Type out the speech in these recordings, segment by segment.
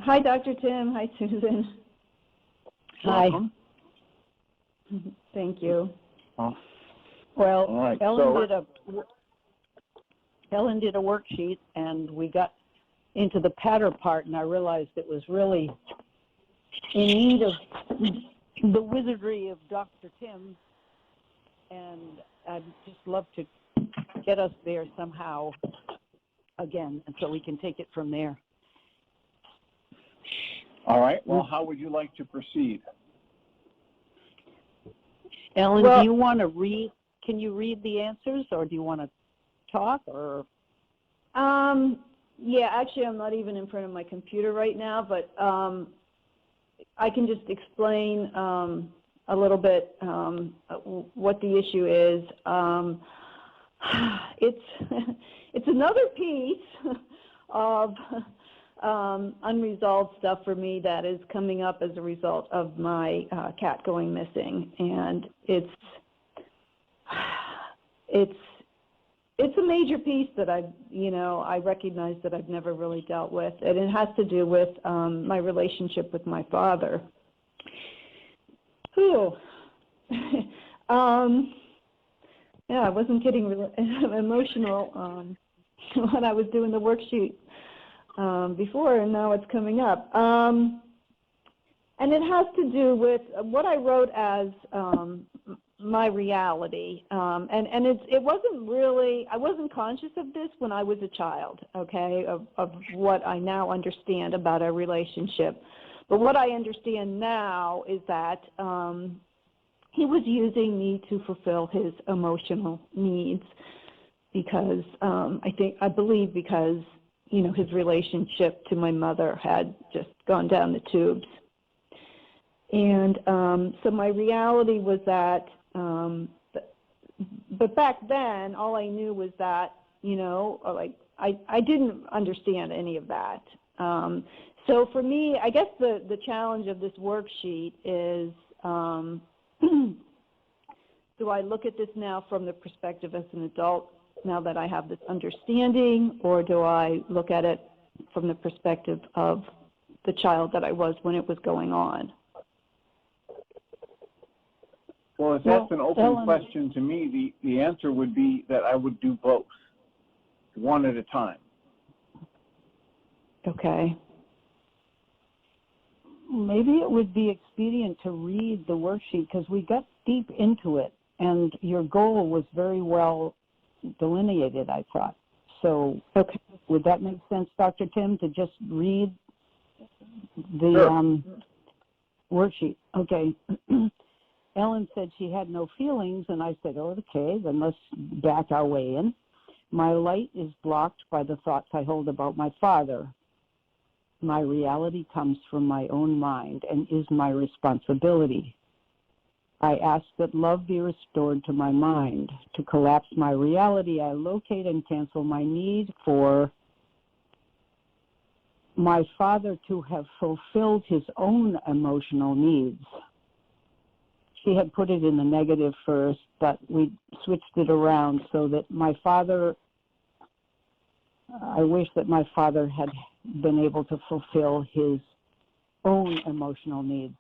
Hi, Dr. Tim. Hi, Susan. Hi. Welcome. Thank you. Oh, Well, all right. Ellen did a worksheet, and we got into the patter part, and I realized it was really in need of the wizardry of Dr. Tim, and I'd just love to get us there somehow again, and so we can take it from there. All right. Well, how would you like to proceed? Ellen, Well, do you want to read? Can you read the answers, or do you want to talk? Or yeah, actually, I'm not even in front of my computer right now, but I can just explain a little bit what the issue is. It's another piece of unresolved stuff for me that is coming up as a result of my cat going missing, and it's a major piece that I recognize that I've never really dealt with, and it has to do with my relationship with my father. Whew. Yeah, I wasn't getting emotional when I was doing the worksheet before, and now it's coming up. And it has to do with what I wrote as my reality. And it wasn't really, I wasn't conscious of this when I was a child, okay, of what I now understand about our relationship. But what I understand now is that he was using me to fulfill his emotional needs because I believe because, his relationship to my mother had just gone down the tubes. And so my reality was that, but back then, all I knew was that, I didn't understand any of that. So for me, I guess the challenge of this worksheet is, do I look at this now from the perspective as an adult, now that I have this understanding, or do I look at it from the perspective of the child that I was when it was going on? Well, if that's an open question to me, the answer would be that I would do both, one at a time. Okay. Maybe it would be expedient to read the worksheet because we got deep into it, and your goal was very well delineated, I thought. So okay. Would that make sense, Dr. Tim, to just read the Sure. Worksheet? Okay. Ellen said she had no feelings, and I said, oh, okay, then let's back our way in. My light is blocked by the thoughts I hold about my father. My reality comes from my own mind and is my responsibility. I ask that love be restored to my mind. To collapse my reality, I locate and cancel my need for my father to have fulfilled his own emotional needs. She had put it in the negative first, but we switched it around so that I wish that my father had been able to fulfill his own emotional needs.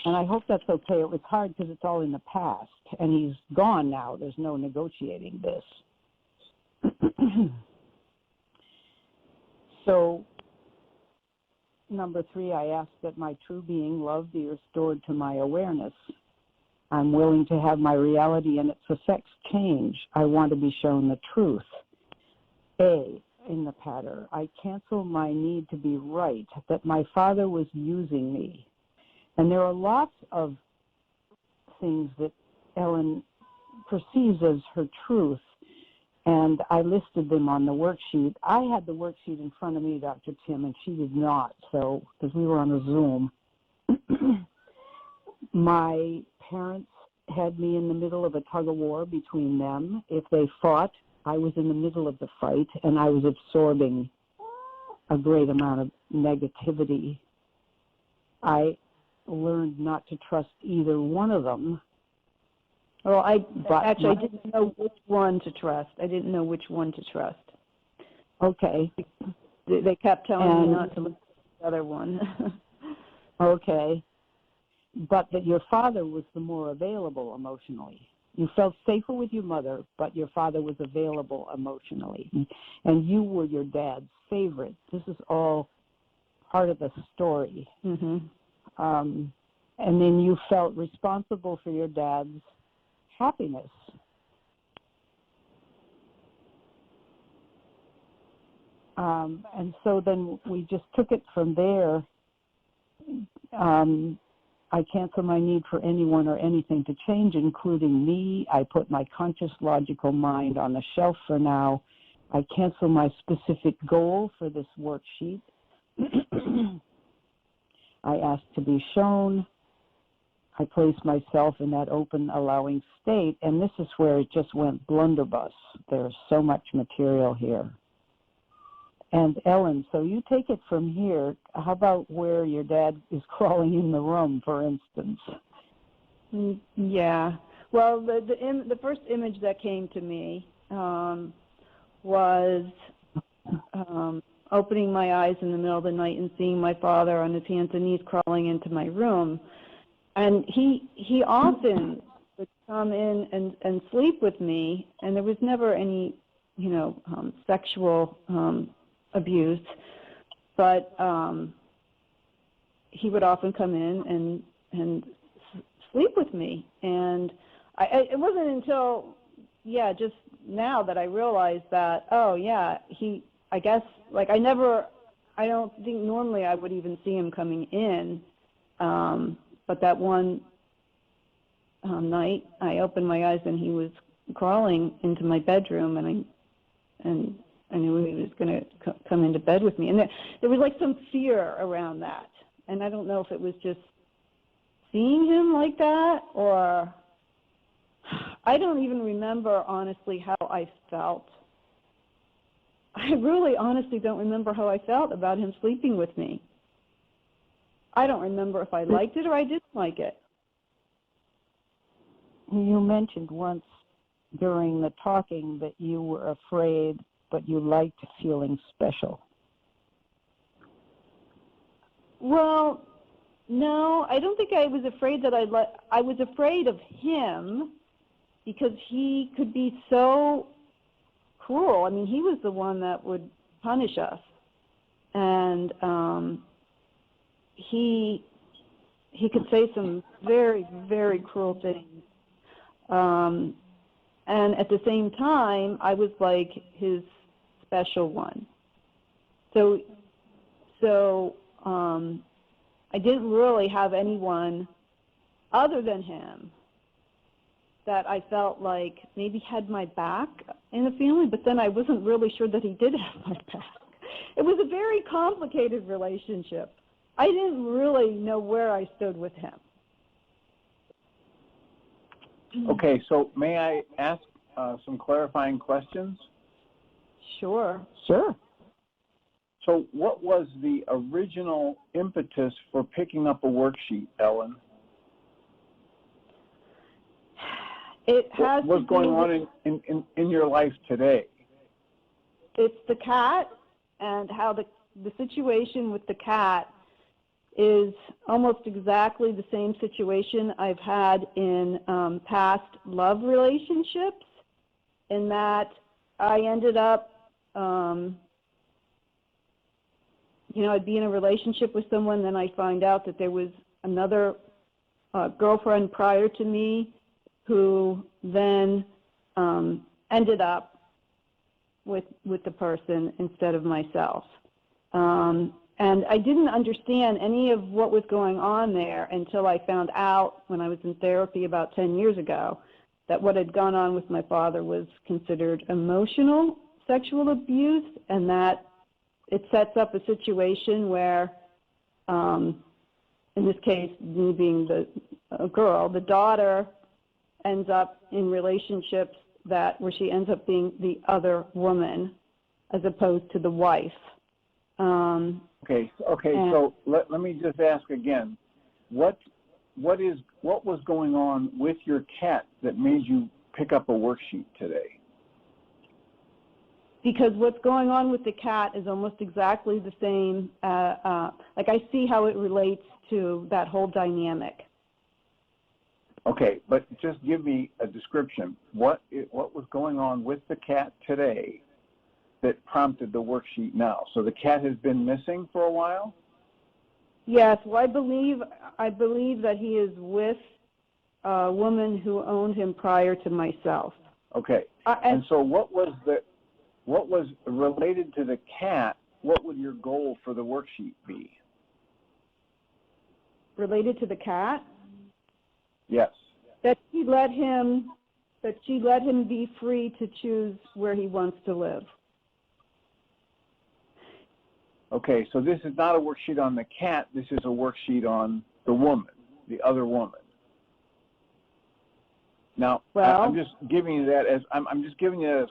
And I hope that's okay. It was hard because it's all in the past, and he's gone now. There's no negotiating this. So, number 3, I ask that my true being, love, be restored to my awareness. I'm willing to have my reality and its effects change. I want to be shown the truth. A, in the pattern, I cancel my need to be right, that my father was using me. And there are lots of things that Ellen perceives as her truth, and I listed them on the worksheet. I had the worksheet in front of me, Dr. Tim, and she did not, so, because we were on a Zoom. My parents had me in the middle of a tug-of-war between them. If they fought, I was in the middle of the fight, and I was absorbing a great amount of negativity. I learned not to trust either one of them. Well, I didn't know which one to trust. I didn't know which one to trust. Okay. They kept telling me not to look at other one. Okay. But that your father was the more available emotionally. You felt safer with your mother, but your father was available emotionally. And you were your dad's favorite. This is all part of the story. Mm-hmm. And then you felt responsible for your dad's happiness. And so then we just took it from there. I cancel my need for anyone or anything to change, including me. I put my conscious, logical mind on the shelf for now. I cancel my specific goal for this worksheet. I ask to be shown. I place myself in that open, allowing state, and this is where it just went blunderbuss. There's so much material here. And Ellen, so you take it from here. How about where your dad is crawling in the room, for instance? Yeah. Well, the first image that came to me was opening my eyes in the middle of the night and seeing my father on his hands and knees crawling into my room. And he often would come in and sleep with me, and there was never any, sexual abuse, but he would often come in and sleep with me. And it wasn't until, just now that I realized that, I don't think normally I would even see him coming in, but that one night I opened my eyes and he was crawling into my bedroom, and I knew he was going to come into bed with me. And there was like some fear around that. And I don't know if it was just seeing him like that, or I don't even remember honestly how I felt. I really honestly don't remember how I felt about him sleeping with me. I don't remember if I liked it or I didn't like it. You mentioned once during the talking that you were afraid, but you liked feeling special. Well, no, I don't think I was afraid that I was afraid of him because he could be so cruel. I mean, he was the one that would punish us. And he could say some very, very cruel things. And at the same time, I was like his special one. So I didn't really have anyone other than him that I felt like maybe had my back in the family, but then I wasn't really sure that he did have my back. It was a very complicated relationship. I didn't really know where I stood with him. Okay, so may I ask some clarifying questions? Sure. So what was the original impetus for picking up a worksheet, Ellen? It has What's going on in your life today? It's the cat, and how the situation with the cat is almost exactly the same situation I've had in past love relationships, in that I ended up, I'd be in a relationship with someone, then I find out that there was another girlfriend prior to me who then ended up with the person instead of myself. And I didn't understand any of what was going on there until I found out when I was in therapy about 10 years ago that what had gone on with my father was considered emotional sexual abuse, and that it sets up a situation where, in this case, me being the girl, the daughter ends up in relationships where she ends up being the other woman as opposed to the wife. Okay. So let me just ask again, what was going on with your cat that made you pick up a worksheet today? because what's going on with the cat is almost exactly the same. Like I see how it relates to that whole dynamic. Okay, but just give me a description. What was going on with the cat today that prompted the worksheet now? So the cat has been missing for a while? Yes, well, I believe that he is with a woman who owned him prior to myself. Okay, and so what was related to the cat? What would your goal for the worksheet be? Related to the cat? Yes. That she let him be free to choose where he wants to live. Okay, so this is not a worksheet on the cat. This is a worksheet on the woman, the other woman. Now, well, I'm just giving you that as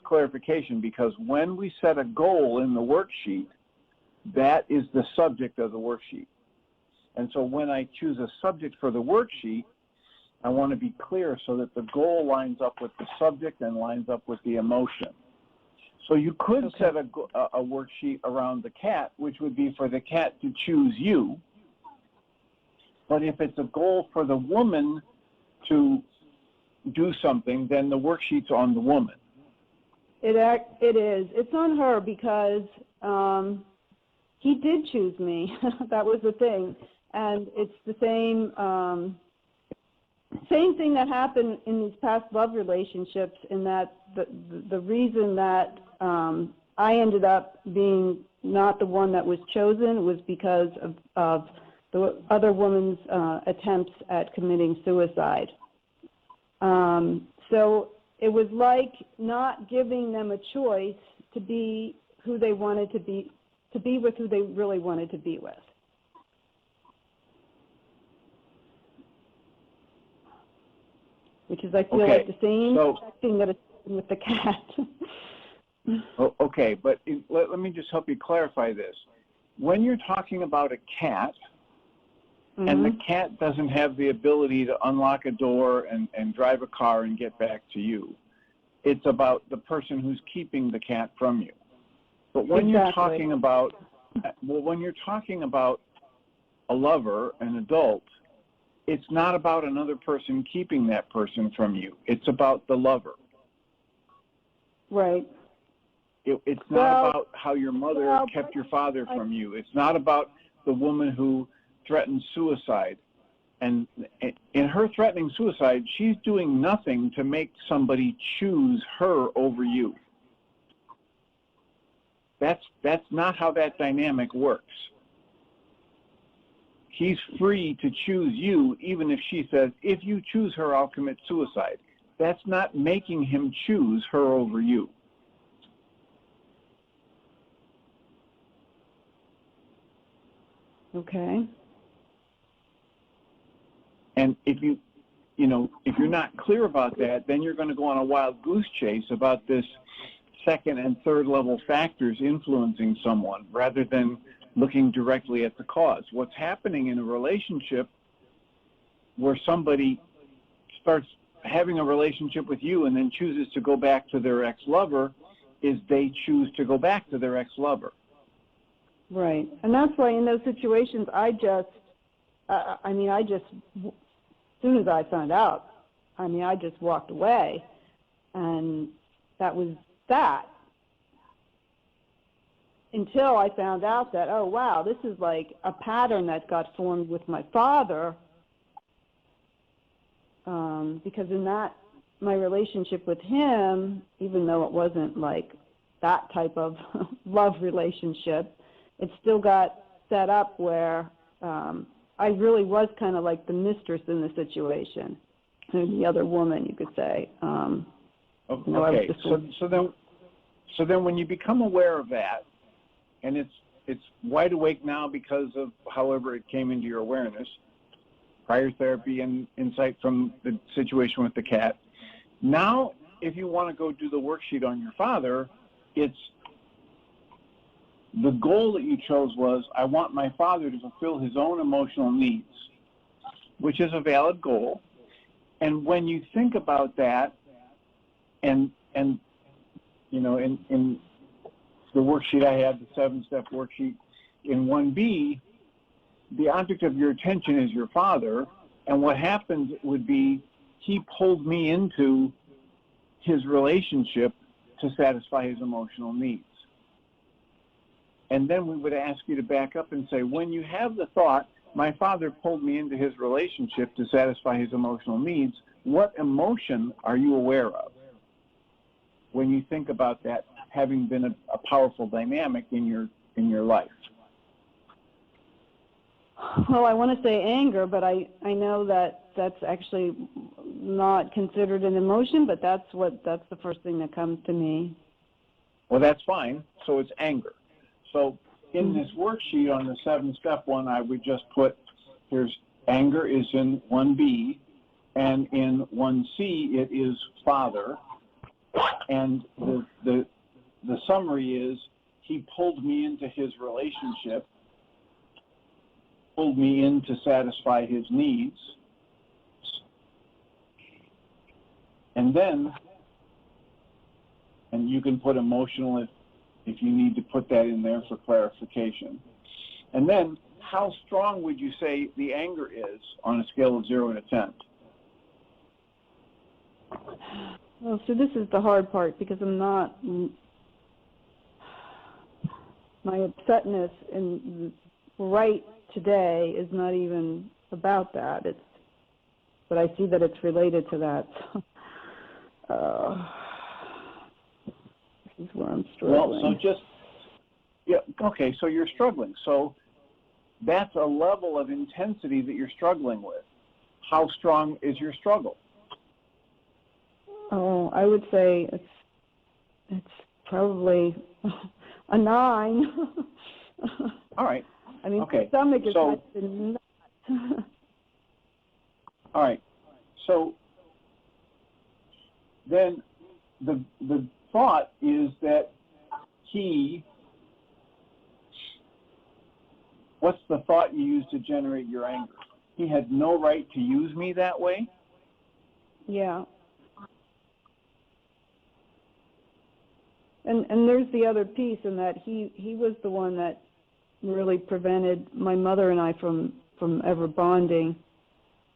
clarification, because when we set a goal in the worksheet, that is the subject of the worksheet. And so when I choose a subject for the worksheet, I want to be clear so that the goal lines up with the subject and lines up with the emotion. So you could set a worksheet around the cat, which would be for the cat to choose you. But if it's a goal for the woman to do something, then the worksheet's on the woman. It is. It's on her because he did choose me. That was the thing. And it's the same thing that happened in these past love relationships, in that the reason that I ended up being not the one that was chosen was because of the other woman's attempts at committing suicide. So it was like not giving them a choice to be who they wanted to be with who they really wanted to be with. Which is, I feel like, the same thing that it's with the cat. Okay, but let me just help you clarify this. When you're talking about a cat, and the cat doesn't have the ability to unlock a door and drive a car and get back to you, it's about the person who's keeping the cat from you. But when you're talking about, when you're talking about a lover, an adult, it's not about another person keeping that person from you. It's about the lover. Right. It's not about how your mother kept your father from you. It's not about the woman who threatened suicide. And in her threatening suicide, she's doing nothing to make somebody choose her over you. That's not how that dynamic works. He's free to choose you, even if she says, if you choose her, I'll commit suicide. That's not making him choose her over you. Okay. And if if you're not clear about that, then you're going to go on a wild goose chase about this second and third level factors influencing someone rather than looking directly at the cause. What's happening in a relationship where somebody starts having a relationship with you and then chooses to go back to their ex-lover is they choose to go back to their ex-lover. Right. And that's why in those situations, as soon as I found out, I just walked away, and that was that. Until I found out that, oh, wow, this is like a pattern that got formed with my father, because in my relationship with him, even though it wasn't like that type of love relationship, it still got set up where I really was kind of like the mistress in the situation, and the other woman, you could say. Okay, so then when you become aware of that, and it's wide awake now because of however it came into your awareness, prior therapy and insight from the situation with the cat. Now, if you want to go do the worksheet on your father, it's the goal that you chose was, I want my father to fulfill his own emotional needs, which is a valid goal. And when you think about that, and in the worksheet I had, the 7-step worksheet, in 1B, the object of your attention is your father, and what happened would be he pulled me into his relationship to satisfy his emotional needs. And then we would ask you to back up and say, when you have the thought, my father pulled me into his relationship to satisfy his emotional needs, what emotion are you aware of when you think about that having been a powerful dynamic in your life? Well, I want to say anger, but I know that that's actually not considered an emotion, but that's the first thing that comes to me. Well, that's fine. So it's anger. So in this worksheet on the 7-step one, I would just put, here's anger is in 1B, and in 1C it is father, and the summary is he pulled me into his relationship, pulled me in to satisfy his needs, and then, and you can put emotional if you need to put that in there for clarification. And then, how strong would you say the anger is on a scale of 0 to 10? Well, so this is the hard part, because my upsetness in right today is not even about that. But I see that it's related to that. This is where I'm struggling. Well, so okay, so you're struggling. So that's a level of intensity that you're struggling with. How strong is your struggle? Oh, I would say it's probably a 9. All right. I mean, okay. the stomach is so, like the nuts. All right. So then the thought is that what's the thought you use to generate your anger? He had no right to use me that way? Yeah. And there's the other piece in that he was the one that really prevented my mother and I from ever bonding,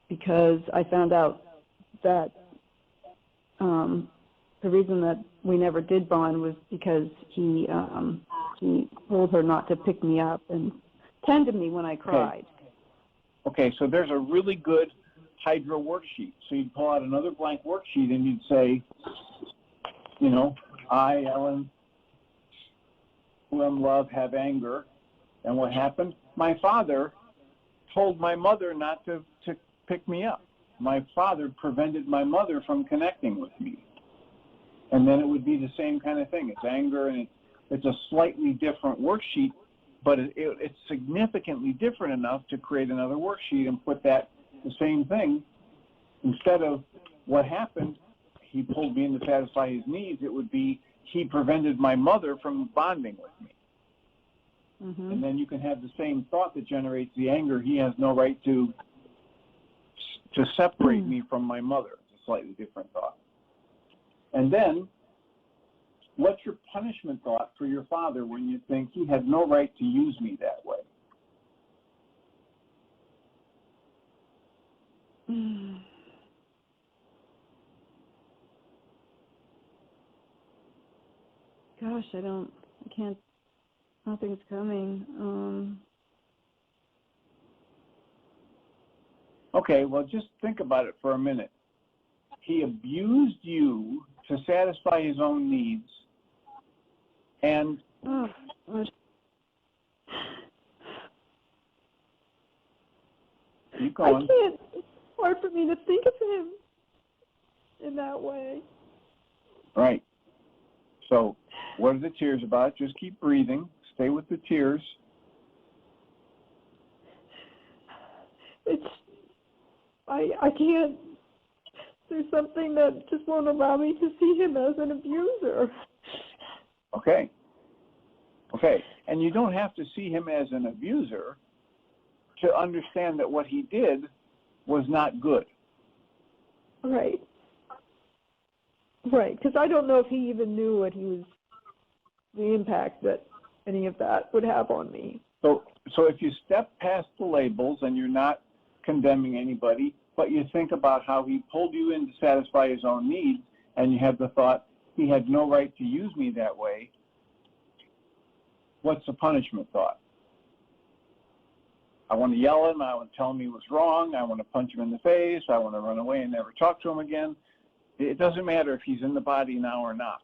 because I found out that the reason that we never did bond was because he told her not to pick me up and tend to me when I cried. Okay, so there's a really good Hydra worksheet. So you'd pull out another blank worksheet and you'd say, I, Ellen, who am love, have anger. And what happened? My father told my mother not to pick me up. My father prevented my mother from connecting with me. And then it would be the same kind of thing. It's anger, and it's a slightly different worksheet, but it's significantly different enough to create another worksheet and put the same thing. Instead of what happened, he pulled me in to satisfy his needs, it would be he prevented my mother from bonding with me. Mm-hmm. And then you can have the same thought that generates the anger. He has no right to separate me from my mother. It's a slightly different thought. And then, what's your punishment thought for your father when you think he had no right to use me that way? Gosh, I can't, nothing's coming. Okay, well, just think about it for a minute. He abused you to satisfy his own needs, and keep going. I can't. It's hard for me to think of him in that way. Right. So, what are the tears about? Just keep breathing. Stay with the tears. I can't. There's something that just won't allow me to see him as an abuser. Okay. And you don't have to see him as an abuser to understand that what he did was not good. Right, because I don't know if he even knew what he was the impact that any of that would have on me. So if you step past the labels and you're not condemning anybody, but you think about how he pulled you in to satisfy his own needs, and you have the thought, he had no right to use me that way, what's the punishment thought? I want to yell at him, I want to tell him he was wrong, I want to punch him in the face, I want to run away and never talk to him again. It doesn't matter if he's in the body now or not.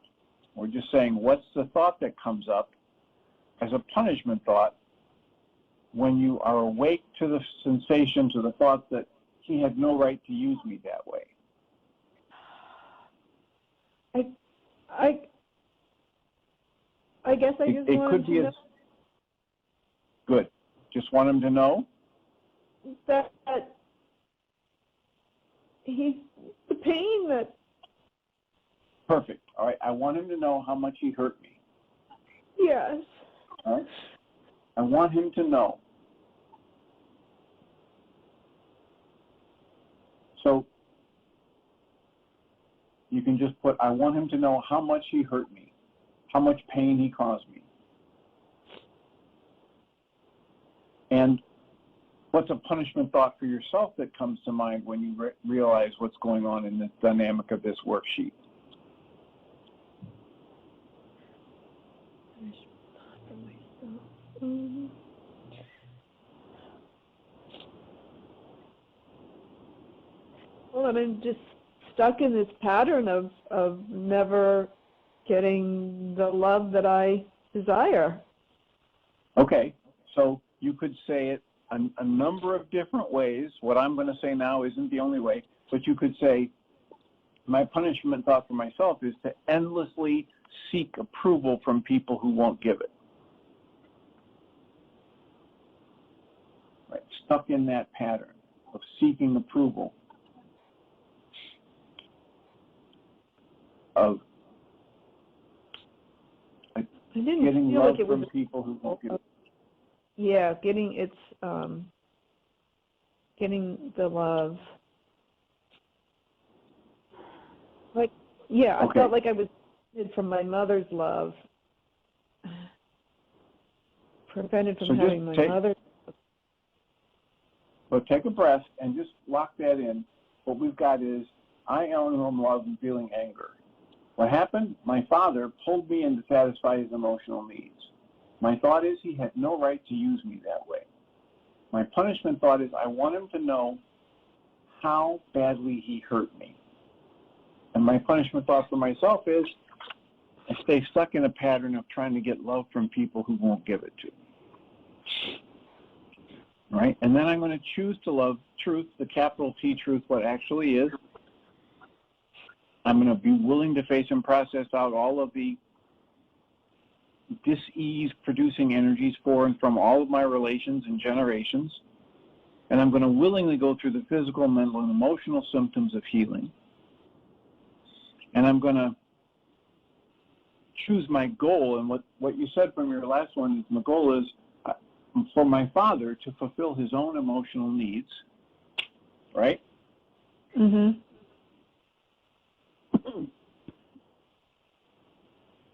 We're just saying, what's the thought that comes up as a punishment thought when you are awake to the sensation, to the thought that he had no right to use me that way? I guess I just wanted to know good. Just want him to know that he's the pain that. Perfect. All right. I want him to know how much he hurt me. Yes. All right. I want him to know. So you can just put, I want him to know how much he hurt me, how much pain he caused me. And what's a punishment thought for yourself that comes to mind when you realize what's going on in the dynamic of this worksheet? Well, I'm just stuck in this pattern of never getting the love that I desire. Okay, so you could say it a number of different ways. What I'm going to say now isn't the only way, but you could say, my punishment thought for myself is to endlessly seek approval from people who won't give it. Right, stuck in that pattern of seeking approval, of getting love from people who won't give it. Yeah, getting the love. Like, yeah, I felt like I was from my mother's love, prevented from having my mother's love. So take a breath and just lock that in. What we've got is, I, Ellen, who am loved and feeling anger. What happened? My father pulled me in to satisfy his emotional needs. My thought is he had no right to use me that way. My punishment thought is I want him to know how badly he hurt me. And my punishment thought for myself is I stay stuck in a pattern of trying to get love from people who won't give it to me. Right? And then I'm going to choose to love truth, the capital T truth, what actually is. I'm going to be willing to face and process out all of the dis-ease producing energies for and from all of my relations and generations. And I'm going to willingly go through the physical, mental, and emotional symptoms of healing. And I'm going to choose my goal. And what you said from your last one is my goal is for my father to fulfill his own emotional needs, right? Mm-hmm.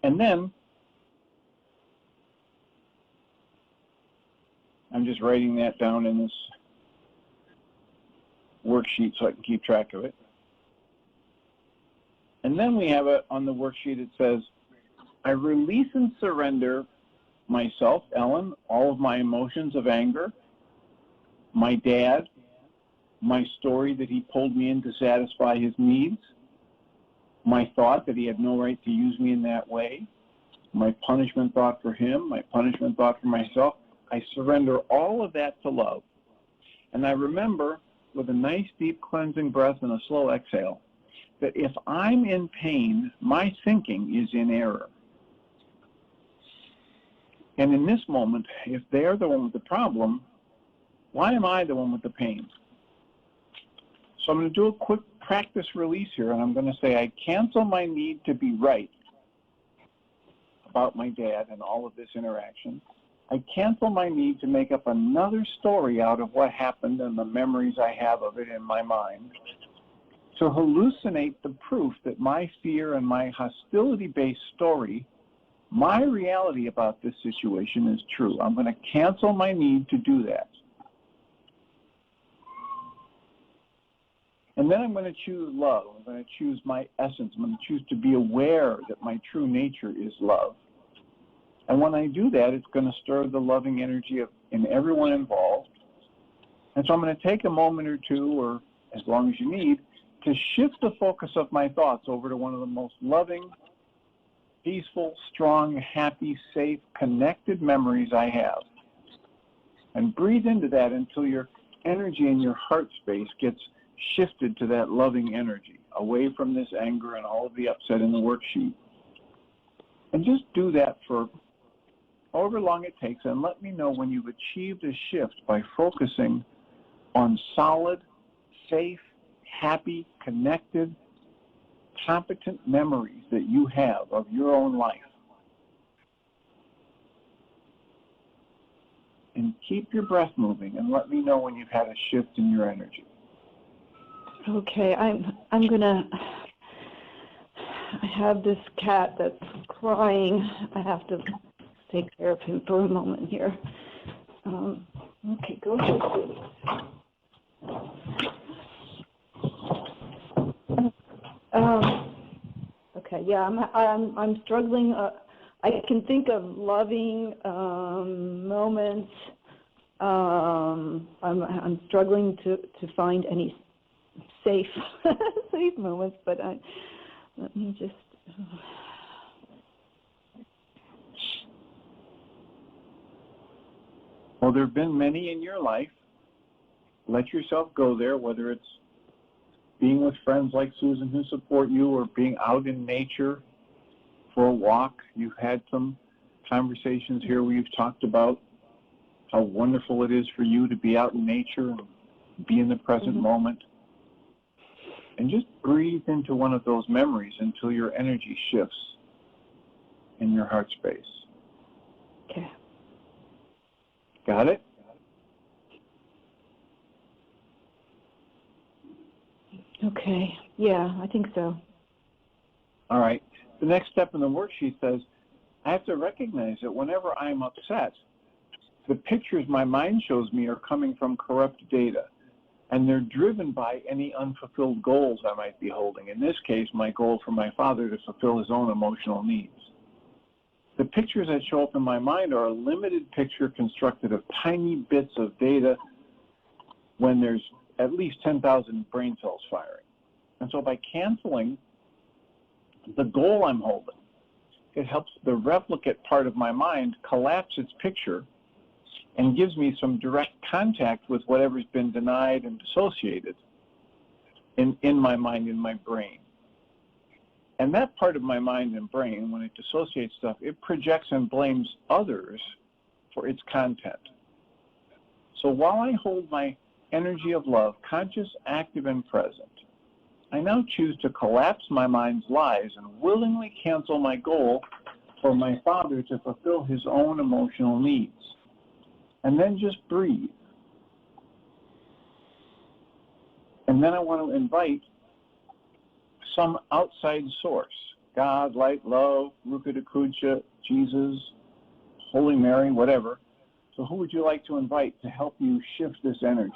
And then I'm just writing that down in this worksheet so I can keep track of it. And then we have on the worksheet, it says, I release and surrender myself, Ellen, all of my emotions of anger, my dad, my story that he pulled me in to satisfy his needs, my thought that he had no right to use me in that way, my punishment thought for him, my punishment thought for myself. I surrender all of that to love. And I remember, with a nice deep cleansing breath and a slow exhale, that if I'm in pain, my thinking is in error. And in this moment, if they're the one with the problem, why am I the one with the pain? So I'm going to do a quick practice release here, and I'm going to say I cancel my need to be right about my dad and all of this interaction. I cancel my need to make up another story out of what happened and the memories I have of it in my mind, to hallucinate the proof that my fear and my hostility-based story My reality about this situation is true. I'm going to cancel my need to do that. And then I'm going to choose love. I'm going to choose my essence. I'm going to choose to be aware that my true nature is love. And when I do that, it's going to stir the loving energy in everyone involved. And so I'm going to take a moment or two, or as long as you need, to shift the focus of my thoughts over to one of the most loving, peaceful, strong, happy, safe, connected memories I have. And breathe into that until your energy in your heart space gets shifted to that loving energy, away from this anger and all of the upset in the worksheet. And just do that for however long it takes, and let me know when you've achieved a shift by focusing on solid, safe, happy, connected, competent memories that you have of your own life. And keep your breath moving, and let me know when you've had a shift in your energy. Okay, I'm gonna. I have this cat that's crying. I have to take care of him for a moment here. Okay, go ahead, please. Okay, yeah, I'm struggling. I can think of loving moments. I'm struggling to find any safe safe moments, but let me just. Well, there have been many in your life. Let yourself go there, whether it's being with friends like Susan who support you, or being out in nature for a walk. You've had some conversations here where you've talked about how wonderful it is for you to be out in nature and be in the present moment. And just breathe into one of those memories until your energy shifts in your heart space. Okay. Got it? Okay. Yeah, I think so. All right. The next step in the worksheet says, I have to recognize that whenever I'm upset, the pictures my mind shows me are coming from corrupt data, and they're driven by any unfulfilled goals I might be holding. In this case, my goal for my father to fulfill his own emotional needs. The pictures that show up in my mind are a limited picture constructed of tiny bits of data when there's at least 10,000 brain cells firing. And so by canceling the goal I'm holding, it helps the replicate part of my mind collapse its picture and gives me some direct contact with whatever's been denied and dissociated in my mind, in my brain. And that part of my mind and brain, when it dissociates stuff, it projects and blames others for its content. So while I hold my energy of love, conscious, active, and present, I now choose to collapse my mind's lies and willingly cancel my goal for my father to fulfill his own emotional needs. And then just breathe. And then I want to invite some outside source, God, light, love, Ruka Dakucha, Jesus, Holy Mary, whatever. So who would you like to invite to help you shift this energy?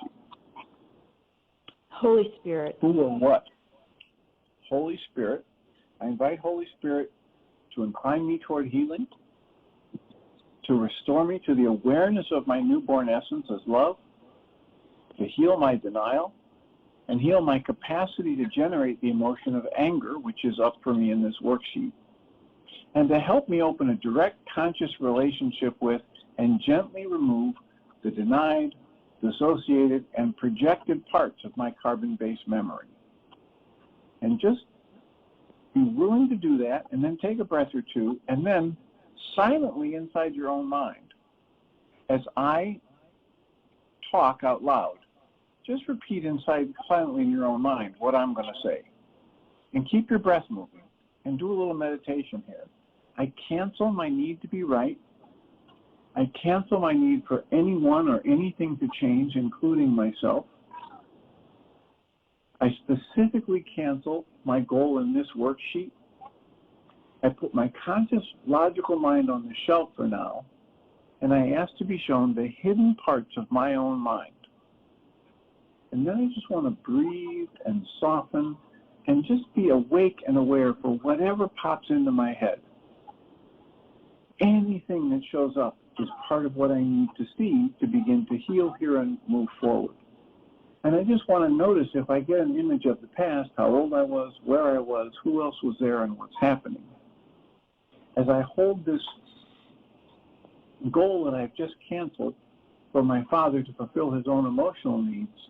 Holy Spirit. Who or what? Holy Spirit. I invite Holy Spirit to incline me toward healing, to restore me to the awareness of my newborn essence as love, to heal my denial, and heal my capacity to generate the emotion of anger, which is up for me in this worksheet, and to help me open a direct conscious relationship with and gently remove the denied, dissociated, and projected parts of my carbon-based memory. And just be willing to do that, and then take a breath or two, and then silently inside your own mind, as I talk out loud, just repeat inside silently in your own mind what I'm going to say. And keep your breath moving, and do a little meditation here. I cancel my need to be right. I cancel my need for anyone or anything to change, including myself. I specifically cancel my goal in this worksheet. I put my conscious, logical mind on the shelf for now, and I ask to be shown the hidden parts of my own mind. And then I just want to breathe and soften and just be awake and aware for whatever pops into my head. Anything that shows up is part of what I need to see to begin to heal here and move forward. And I just want to notice if I get an image of the past, how old I was, where I was, who else was there, and what's happening. As I hold this goal that I've just canceled for my father to fulfill his own emotional needs,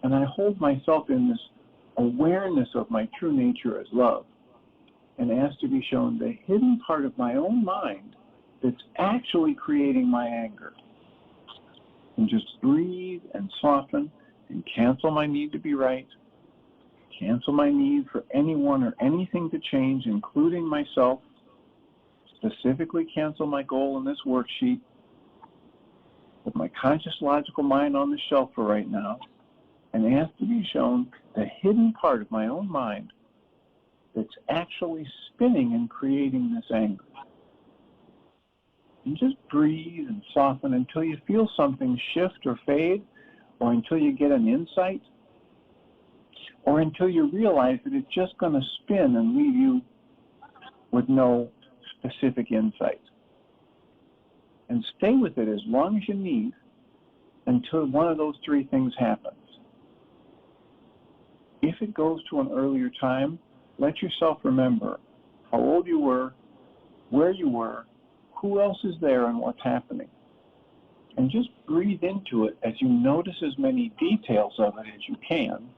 and I hold myself in this awareness of my true nature as love, and ask to be shown the hidden part of my own mind that's actually creating my anger. And just breathe and soften and cancel my need to be right, cancel my need for anyone or anything to change, including myself, specifically cancel my goal in this worksheet, put my conscious logical mind on the shelf for right now, and ask to be shown the hidden part of my own mind that's actually spinning and creating this anger. And just breathe and soften until you feel something shift or fade, or until you get an insight, or until you realize that it's just going to spin and leave you with no specific insight. And stay with it as long as you need until one of those three things happens. If it goes to an earlier time, let yourself remember how old you were, where you were, who else is there, and what's happening. And just breathe into it as you notice as many details of it as you can.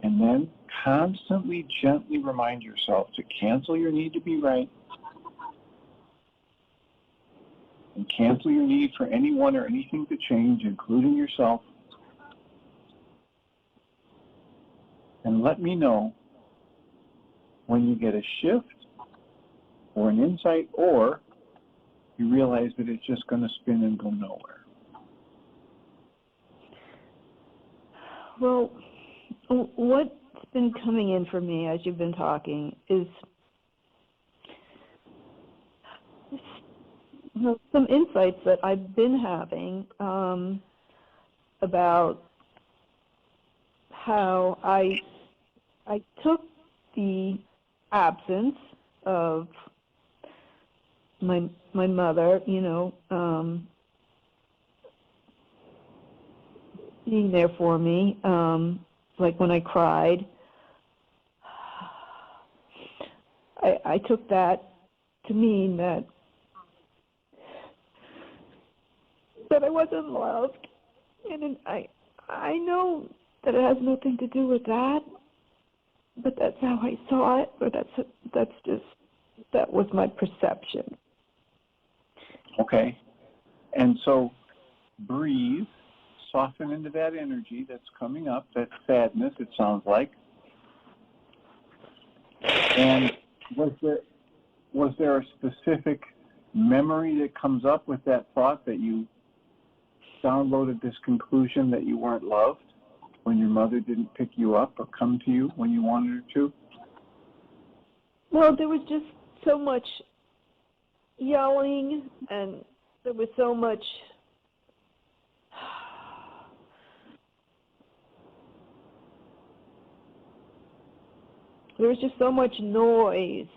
And then constantly, gently remind yourself to cancel your need to be right, and cancel your need for anyone or anything to change, including yourself. And let me know when you get a shift or an insight, or you realize that it's just going to spin and go nowhere. Well, what's been coming in for me as you've been talking is some insights that I've been having about how I took the absence of my mother, being there for me, like when I cried. I took that to mean that I wasn't loved, and I know that it has nothing to do with that, but that's how I saw it, or that was my perception. Okay. And so breathe, soften into that energy that's coming up, that sadness, it sounds like. And was there a specific memory that comes up with that thought that you downloaded this conclusion that you weren't loved when your mother didn't pick you up or come to you when you wanted her to? Well, there was just so much yelling, and there was so much noise.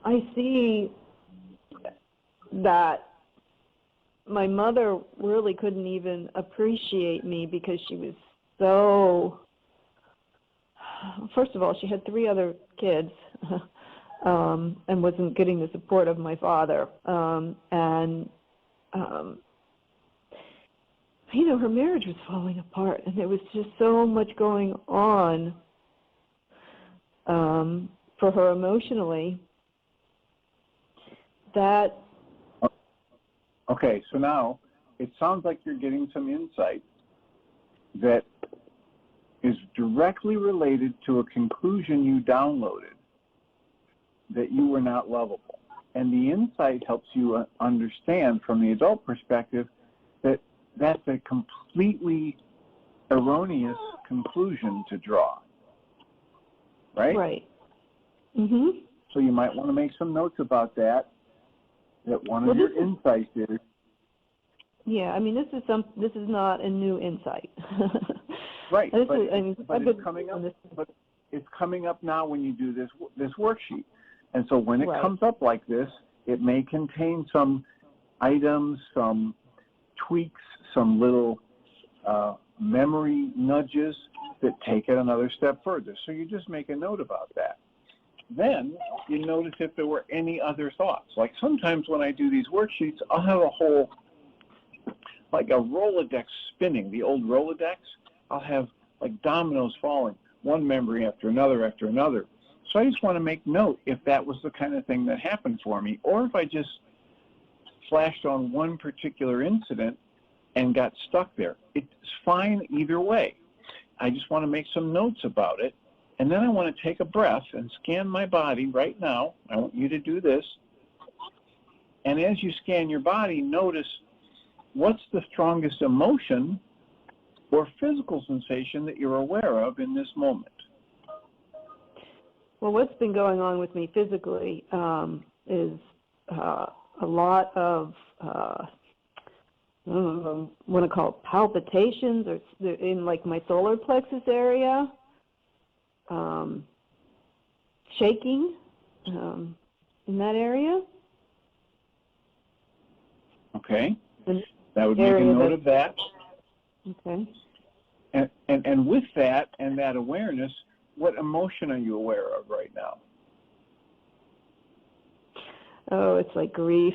I see that my mother really couldn't even appreciate me because she was so, first of all, she had 3 other kids and wasn't getting the support of my father. Her marriage was falling apart, and there was just so much going on for her emotionally that... Okay, so now it sounds like you're getting some insight that is directly related to a conclusion you downloaded, that you were not lovable. And the insight helps you understand from the adult perspective that's a completely erroneous conclusion to draw, right? Right. Mhm. So you might want to make some notes about that. That one of your insights is. Yeah, I mean, this is not a new insight. Right, This but, is, I mean, but I've it's been coming up. on this. But it's coming up now when you do this worksheet, and so when it Right. comes up like this, it may contain some items, some tweaks, some little memory nudges that take it another step further. So you just make a note about that. Then you notice if there were any other thoughts. Like sometimes when I do these worksheets, I'll have a whole, like a Rolodex spinning, the old Rolodex. I'll have like dominoes falling, one memory after another after another. So I just want to make note if that was the kind of thing that happened for me, or if I just flashed on one particular incident and got stuck there. It's fine either way. I just want to make some notes about it. And then I want to take a breath and scan my body right now. I want you to do this. And as you scan your body, notice what's the strongest emotion or physical sensation that you're aware of in this moment. Well, what's been going on with me physically is a lot of I want to call it palpitations, or in like my solar plexus area, shaking in that area. Okay, And that would make a note of that. Okay. And with that and that awareness, what emotion are you aware of right now? Oh, it's like grief.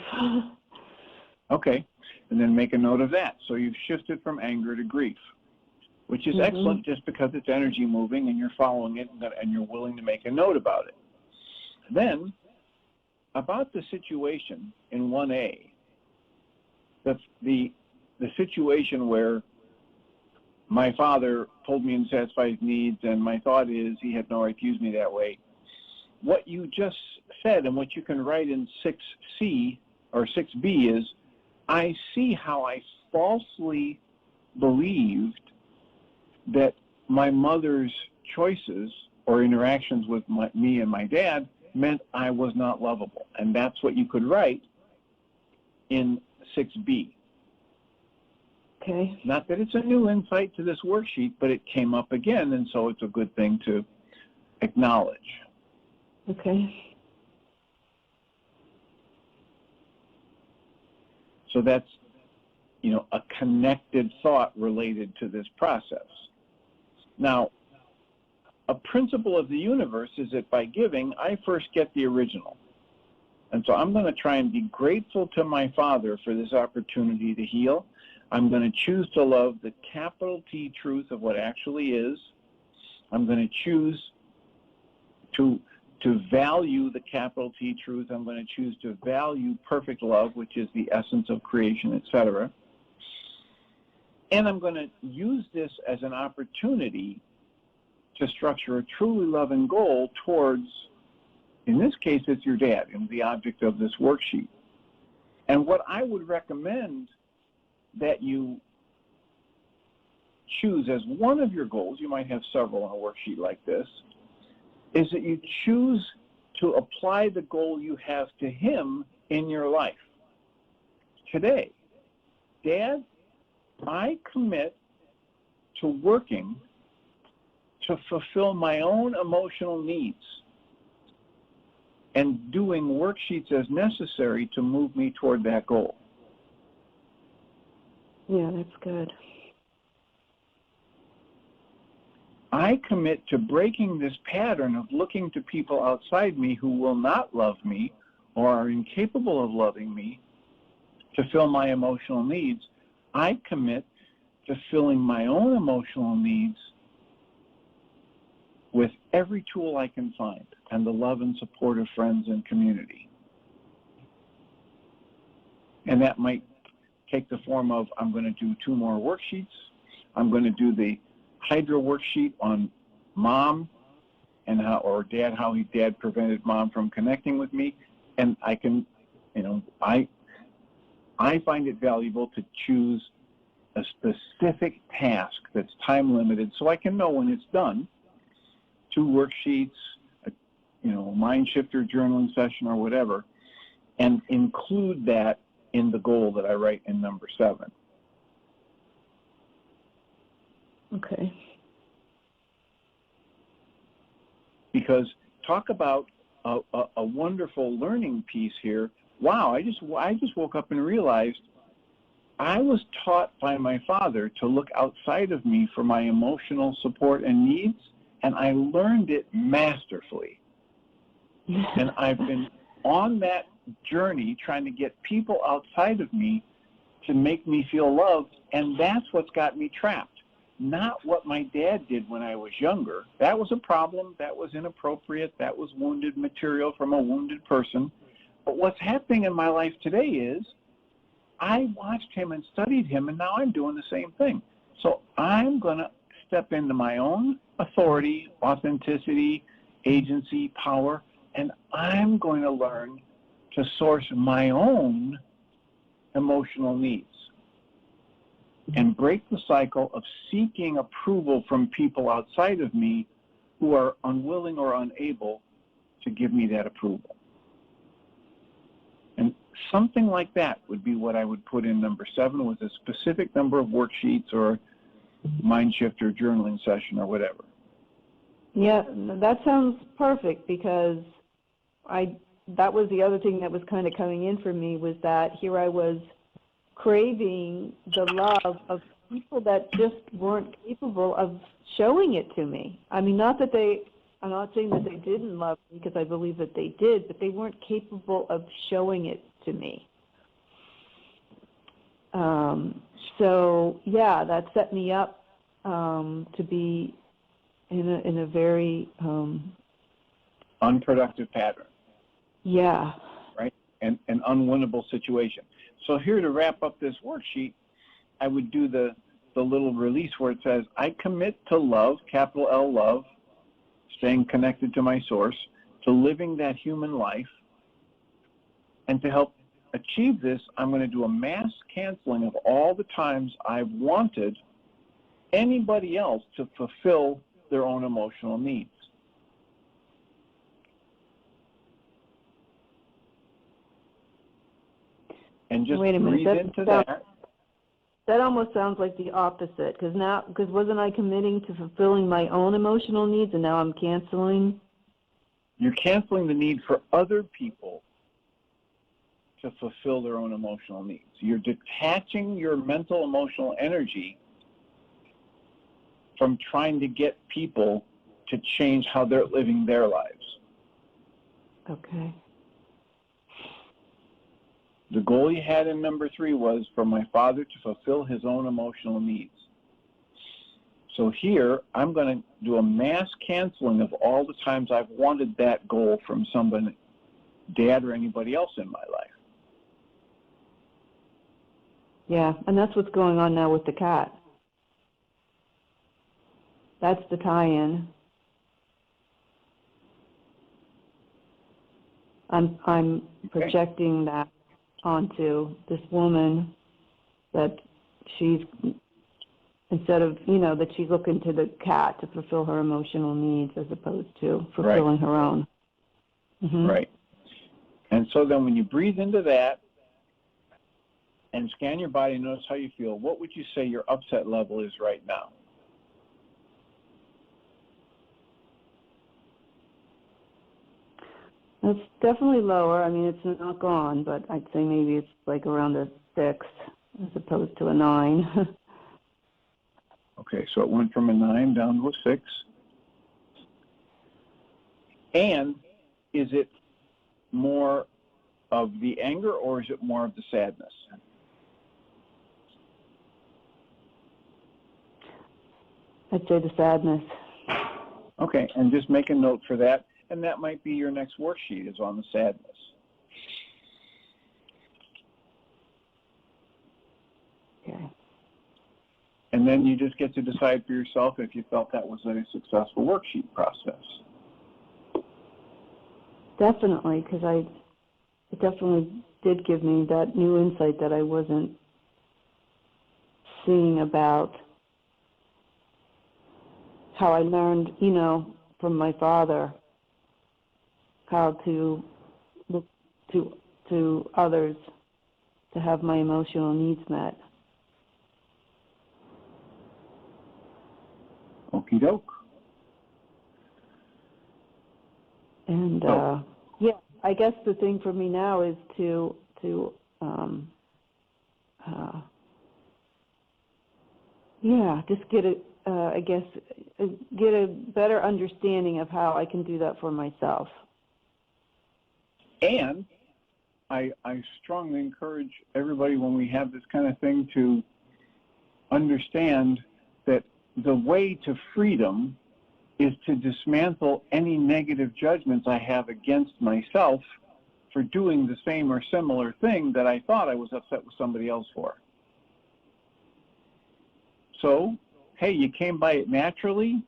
Okay, and then make a note of that. So you've shifted from anger to grief, which is excellent just because it's energy moving and you're following it and you're willing to make a note about it. Then, about the situation in 1A, the situation where my father told me to satisfy his needs, and my thought is he had no right to use me that way. What you just said and what you can write in 6C or 6B is, I see how I falsely believed that my mother's choices or interactions with me and my dad meant I was not lovable. And that's what you could write in 6B. Okay. Not that it's a new insight to this worksheet, but it came up again, and so it's a good thing to acknowledge. Okay. So that's, a connected thought related to this process. Now, a principle of the universe is that by giving, I first get the original. And so I'm going to try and be grateful to my father for this opportunity to heal. I'm going to choose to love the capital T truth of what actually is. I'm going to choose to value the capital T truth. I'm going to choose to value perfect love, which is the essence of creation, etc. And I'm going to use this as an opportunity to structure a truly loving goal towards, in this case, it's your dad, and the object of this worksheet. And what I would recommend that you choose as one of your goals, you might have several on a worksheet like this, is that you choose to apply the goal you have to him in your life. Today, Dad, I commit to working to fulfill my own emotional needs and doing worksheets as necessary to move me toward that goal. Yeah, that's good. I commit to breaking this pattern of looking to people outside me who will not love me or are incapable of loving me to fill my emotional needs. I commit to filling my own emotional needs with every tool I can find and the love and support of friends and community. And that might take the form of, I'm going to do 2 more worksheets. I'm going to do the Hydra worksheet on mom and how dad prevented mom from connecting with me. And I can, I find it valuable to choose a specific task that's time limited so I can know when it's done, 2 worksheets, mind shifter journaling session or whatever, and include that in the goal that I write in number 7. Okay. Because talk about a wonderful learning piece here. Wow, I just woke up and realized I was taught by my father to look outside of me for my emotional support and needs, and I learned it masterfully. And I've been on that journey trying to get people outside of me to make me feel loved, and that's what's got me trapped. Not what my dad did when I was younger. That was a problem. That was inappropriate. That was wounded material from a wounded person. But what's happening in my life today is I watched him and studied him, and now I'm doing the same thing. So I'm going to step into my own authority, authenticity, agency, power, and I'm going to learn to source my own emotional needs and break the cycle of seeking approval from people outside of me who are unwilling or unable to give me that approval. And something like that would be what I would put in number 7 with a specific number of worksheets or mind shift or journaling session or whatever. Yeah, that sounds perfect, because that was the other thing that was kind of coming in for me, was that here I was craving the love of people that just weren't capable of showing it to me. I mean, I'm not saying that they didn't love me, because I believe that they did, but they weren't capable of showing it to me. So yeah, that set me up to be in a very Unproductive pattern. Yeah. Right? And an unwinnable situation. So here to wrap up this worksheet, I would do the little release where it says, I commit to love, capital L love, staying connected to my source, to living that human life. And to help achieve this, I'm going to do a mass canceling of all the times I've wanted anybody else to fulfill their own emotional needs. And just Wait a minute, breathe into that. That almost sounds like the opposite, because wasn't I committing to fulfilling my own emotional needs, and now I'm canceling? You're canceling the need for other people to fulfill their own emotional needs. You're detaching your mental, emotional energy from trying to get people to change how they're living their lives. Okay. The goal you had in number 3 was for my father to fulfill his own emotional needs. So here, I'm going to do a mass canceling of all the times I've wanted that goal from somebody, dad or anybody else in my life. Yeah, and that's what's going on now with the cat. That's the tie-in. I'm projecting that onto this woman, that she's, instead of, that she's looking to the cat to fulfill her emotional needs as opposed to fulfilling her own. Mm-hmm. Right. And so then when you breathe into that and scan your body and notice how you feel, what would you say your upset level is right now? It's definitely lower. I mean, it's not gone, but I'd say maybe it's like around a 6 as opposed to a 9. Okay, so it went from a 9 down to a 6. And is it more of the anger or is it more of the sadness? I'd say the sadness. Okay, and just make a note for that. And that might be your next worksheet, is on the sadness. Okay. And then you just get to decide for yourself if you felt that was a successful worksheet process. Definitely, because it definitely did give me that new insight that I wasn't seeing about how I learned, from my father, how to look to others to have my emotional needs met. Okie doke. And I guess the thing for me now is to just get a better understanding of how I can do that for myself. And I strongly encourage everybody when we have this kind of thing to understand that the way to freedom is to dismantle any negative judgments I have against myself for doing the same or similar thing that I thought I was upset with somebody else for. So, hey, you came by it naturally,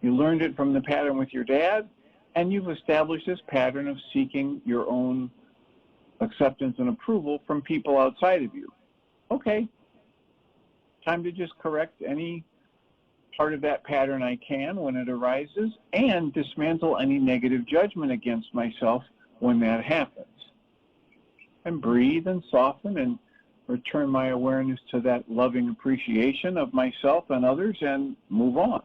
you learned it from the pattern with your dad, and you've established this pattern of seeking your own acceptance and approval from people outside of you. Okay, time to just correct any part of that pattern I can when it arises, and dismantle any negative judgment against myself when that happens. And breathe and soften and return my awareness to that loving appreciation of myself and others and move on.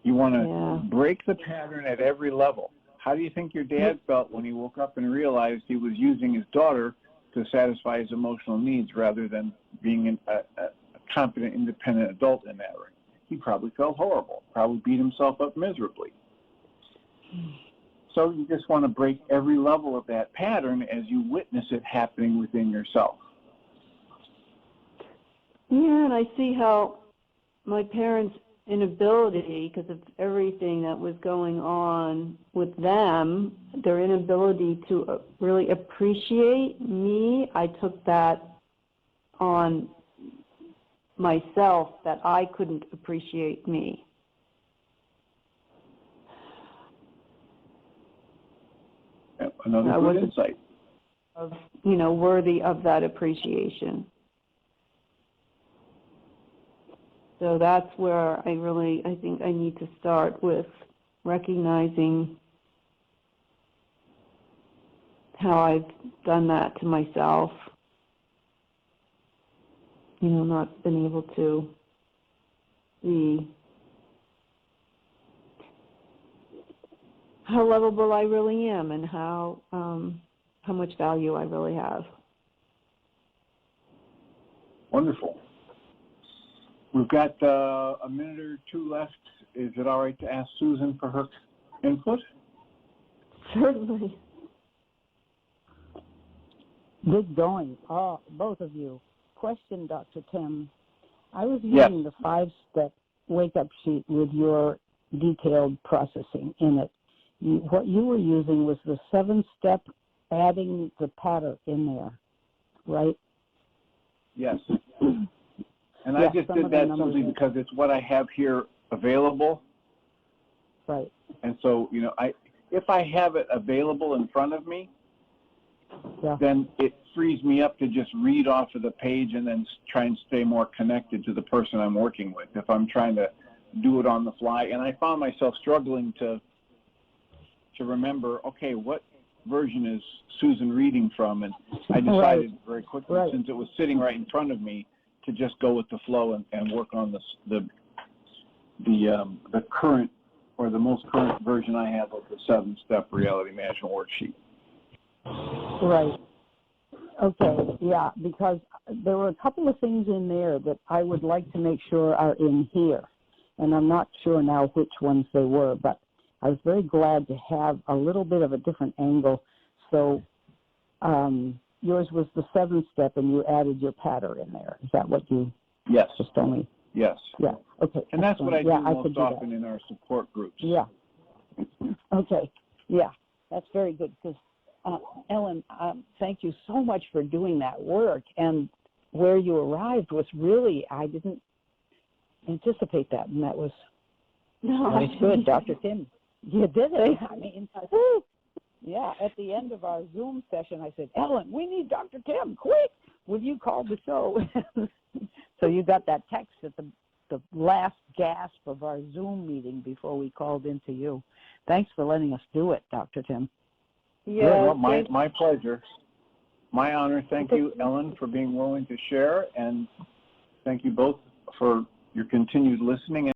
You want to break the pattern at every level. How do you think your dad felt when he woke up and realized he was using his daughter to satisfy his emotional needs rather than being a competent, independent adult in that way? He probably felt horrible, probably beat himself up miserably. So you just want to break every level of that pattern as you witness it happening within yourself. Yeah, and I see how my parents' inability, because of everything that was going on with them, their inability to really appreciate me, I took that on myself, that I couldn't appreciate me. Another good insight. Worthy of that appreciation. So that's where I think I need to start with recognizing how I've done that to myself. Not been able to see how lovable I really am and how much value I really have. Wonderful. We've got a minute or two left. Is it all right to ask Susan for her input? Certainly. Good going, both of you. Question, Dr. Tim. I was using the 5-step wake-up sheet with your detailed processing in it. What you were using was the 7-step adding the pattern in there, right? Yes. And I just did that simply because it's what I have here available. Right. And so, if I have it available in front of me, then it frees me up to just read off of the page and then try and stay more connected to the person I'm working with if I'm trying to do it on the fly. And I found myself struggling to remember, okay, what version is Susan reading from? And I decided very quickly, since it was sitting right in front of me, to just go with the flow and work on the current or the most current version I have of the 7-step reality management worksheet. Right. Okay, yeah, because there were a couple of things in there that I would like to make sure are in here, and I'm not sure now which ones they were, but I was very glad to have a little bit of a different angle. So yours was the 7-step, and you added your pattern in there. Is that what you just told me? Yes. Yeah, okay. And that's what I do most often in our support groups. Yeah. Okay, yeah, that's very good, because Ellen, thank you so much for doing that work. And where you arrived was really, I didn't anticipate that, and that was good, Dr. Tim. You did it. I mean, Yeah, at the end of our Zoom session, I said, Ellen, we need Dr. Tim, quick! Will you call the show? So you got that text at the last gasp of our Zoom meeting before we called into you. Thanks for letting us do it, Dr. Tim. Yeah, Well, my pleasure. My honor. Thank you, Ellen, for being willing to share, and thank you both for your continued listening.